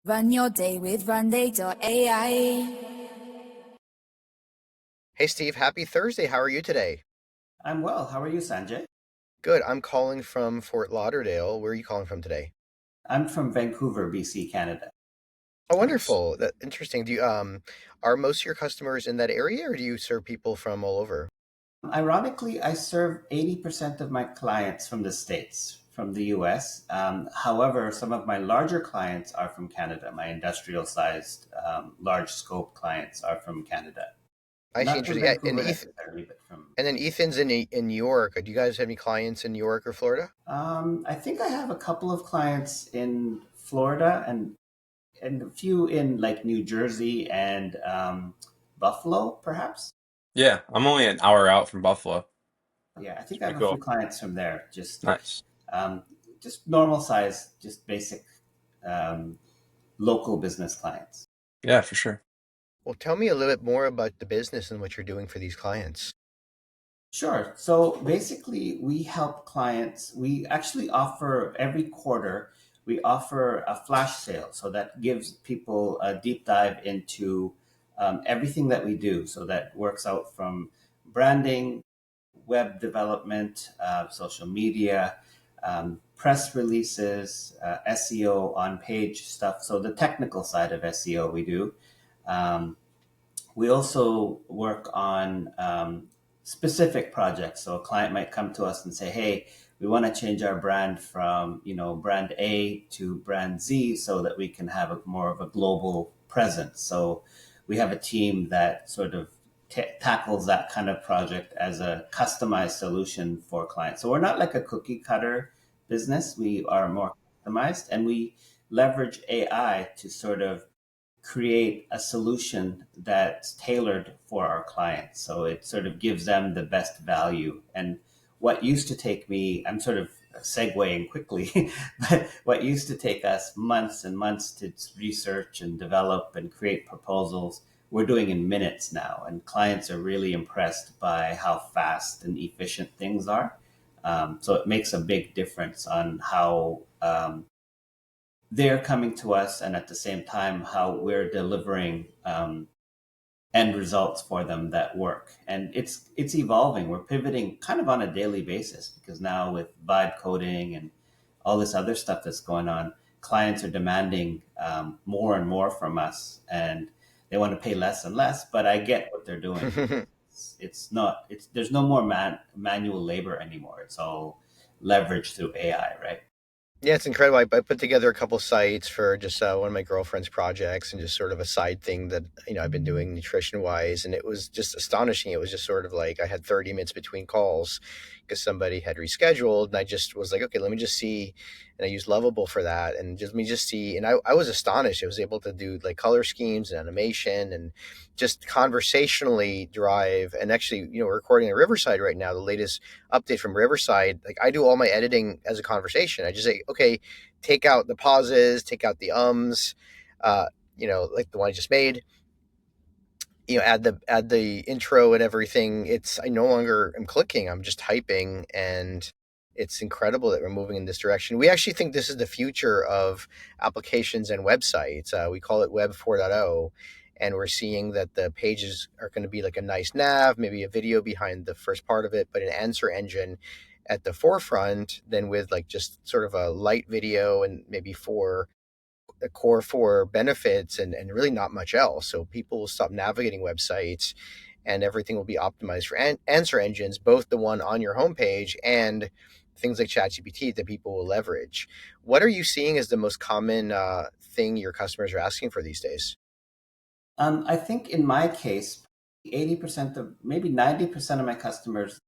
Run your day with Runday.ai. Hey Steve, happy Thursday. How are you today? I'm well. How are you, Sanjay? Good. I'm calling from Fort Lauderdale. Where are you calling from today? I'm from Vancouver, BC, Canada. Oh, Nice. wonderful. That interesting. Do you are most of your customers in that area or do you serve people from all over? Ironically, I serve 80% of my clients from the States, from the US. However, some of my larger clients are from Canada. My industrial sized, large scope clients are from Canada. I see Not from interesting. Yeah, Vancouver necessarily, but from. And then Ethan's in New York. Do you guys have any clients in New York or Florida? I think I have a couple of clients in Florida and a few in like New Jersey and Buffalo, perhaps. Yeah, I'm only an hour out from Buffalo. Yeah, I It's think I have pretty a few cool. clients from there. Nice. Um, just normal size, just basic um, local business clients. Yeah, for sure. Well, tell me a little bit more about the business and what you're doing for these clients. Sure. So basically, we help clients. We actually offer every quarter, we offer a flash sale. So that gives people a deep dive into everything that we do. So that works out from branding, web development, social media, press releases, SEO, on page stuff. So the technical side of SEO we do. Um, we also work on specific projects. So a client might come to us and say, "Hey, we want to change our brand from brand A to brand Z so that we can have more of a global presence." So we have a team that sort of tackles that kind of project as a customized solution for clients. So we're not like a cookie cutter business. We are more customized, and we leverage AI to sort of create a solution that's tailored for our clients. So it sort of gives them the best value. And what used to take me, I'm sort of segueing quickly, but what used to take us months and months to research and develop and create proposals, we're doing in minutes now. And clients are really impressed by how fast and efficient things are. So it makes a big difference on how they're coming to us and at the same time how we're delivering end results for them that work. And it's evolving. We're pivoting kind of on a daily basis because now with vibe coding and all this other stuff that's going on, clients are demanding more and more from us, and they want to pay less and less. But I get what they're doing because it's not it's there's no more manual labor anymore. It's all leveraged through AI, right? Yeah, it's incredible. I put together a couple sites for just one of my girlfriend's projects and just sort of a side thing that I've been doing nutrition wise, and it was just astonishing. It was just sort of like I had 30 minutes between calls because somebody had rescheduled, and I just was like, okay, let me just see, and I used Lovable for that, and just let me just see, and I was astonished. I was able to do like color schemes and animation and just conversationally drive, and actually, we're recording in Riverside right now. The latest update from Riverside, like I do all my editing as a conversation. I just say, okay, take out the pauses, take out the uh, like the one I just made, add the intro and everything. It's I no longer am clicking, I'm just typing, and it's incredible that we're moving in this direction. We actually think this is the future of applications and websites. We call it Web 4.0, and we're seeing that the pages are going to be like a nice nav, maybe a video behind the first part of it, but an answer engine at the forefront, then with like just sort of a light video and maybe four the core four benefits and really not much else. So people will stop navigating websites and everything will be optimized for answer engines, both the one on your homepage and things like ChatGPT that people will leverage. What are you seeing as the most common thing your customers are asking for these days? I think in my case, 80% of maybe 90% of my customers,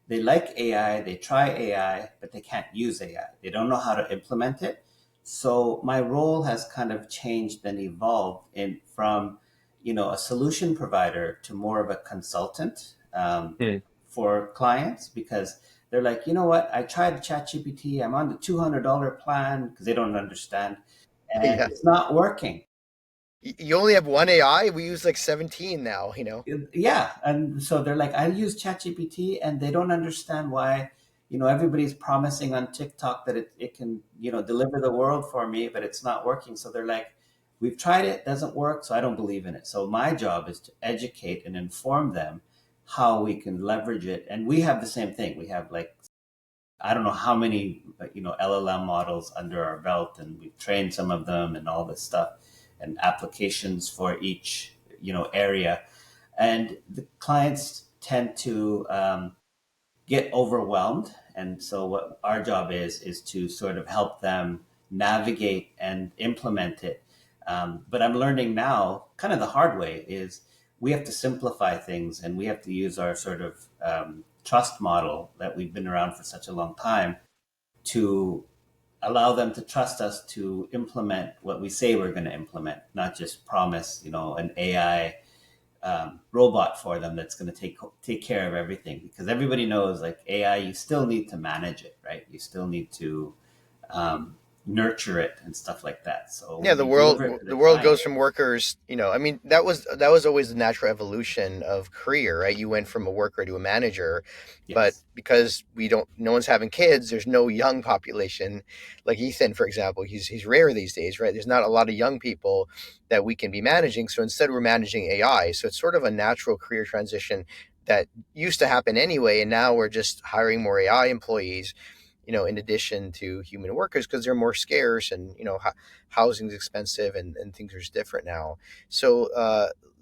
they like AI, they try AI, but they can't use AI. They don't know how to implement it. So my role has kind of changed and evolved in from, a solution provider to more of a consultant Hmm. for clients because they're like, you know what, I tried ChatGPT, I'm on the $200 plan because they don't understand, and Yeah. it's not working. You only have one AI. We use like 17 now. Yeah, and so they're like, I use ChatGPT, and they don't understand why. everybody's promising on TikTok that it can, deliver the world for me, but it's not working. So they're like, we've tried it, doesn't work, so I don't believe in it. So my job is to educate and inform them how we can leverage it. And we have the same thing. We have like, I don't know how many, LLM models under our belt, and we've trained some of them and all this stuff and applications for each, area. And the clients tend to get overwhelmed. And so what our job is to sort of help them navigate and implement it. But I'm learning now, kind of the hard way, is we have to simplify things, and we have to use our sort of trust model that we've been around for such a long time to allow them to trust us to implement what we say we're going to implement, not just promise, an AI robot for them that's going to take care of everything. Because everybody knows, like AI, you still need to manage it, right? You still need to um, nurture it and stuff like that. So Yeah, when you deliver it to the the world client, goes from workers, I mean, that was always the natural evolution of career, right? You went from a worker to a manager, but yes, because we don't no one's having kids, there's no young population. Like Ethan, for example, he's rare these days, right? There's not a lot of young people that we can be managing, so instead we're managing AI. So it's sort of a natural career transition that used to happen anyway, and now we're just hiring more AI employees, in addition to human workers, because they're more scarce, and housing's expensive, and things are just different now. So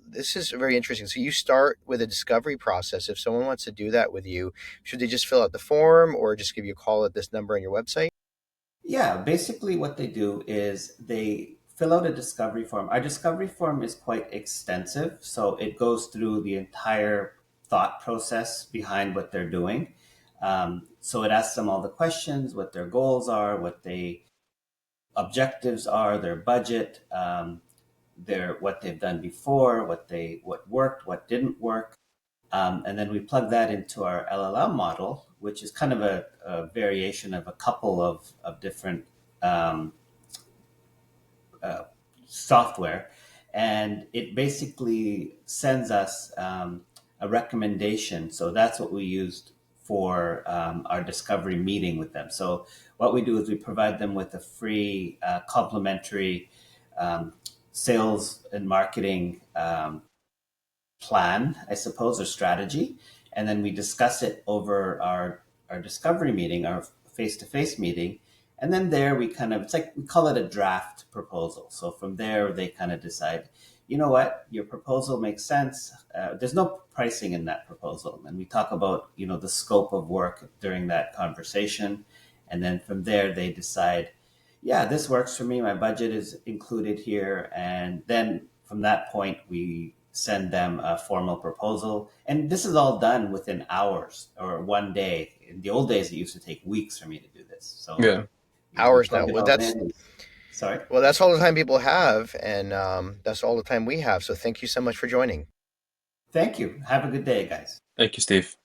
this is very interesting. So you start with a discovery process. If someone wants to do that with you, should they just fill out the form or just give you a call at this number on your website? yeah. Basically, what they do is they fill out a discovery form. Our discovery form is quite extensive, so it goes through the entire thought process behind what they're doing. So it asks them all the questions, what their goals are, what they objectives are, their budget, their what they've done before, what worked, what didn't work, and then we plug that into our LLM model, which is kind of a variation of a couple of different um, uh, software, and it basically sends us a recommendation. So that's what we used for our discovery meeting with them. So what we do is we provide them with a free complimentary um, sales and marketing plan, I suppose, or strategy, and then we discuss it over our discovery meeting, our face to face meeting, and then there we kind of, it's like we call it a draft proposal. So from there they kind of decide, you know what, your proposal makes sense. There's no pricing in that proposal, and we talk about the scope of work during that conversation, and then from there they decide, yeah, this works for me. My budget is included here. And then from that point, we send them a formal proposal. And this is all done within hours or one day. In the old days, it used to take weeks for me to do this. So, Yeah. we Hours now. plug it all in. Sorry. Well, that's all the time people have, and that's all the time we have. So thank you so much for joining. Thank you. Have a good day, guys. Thank you, Steve.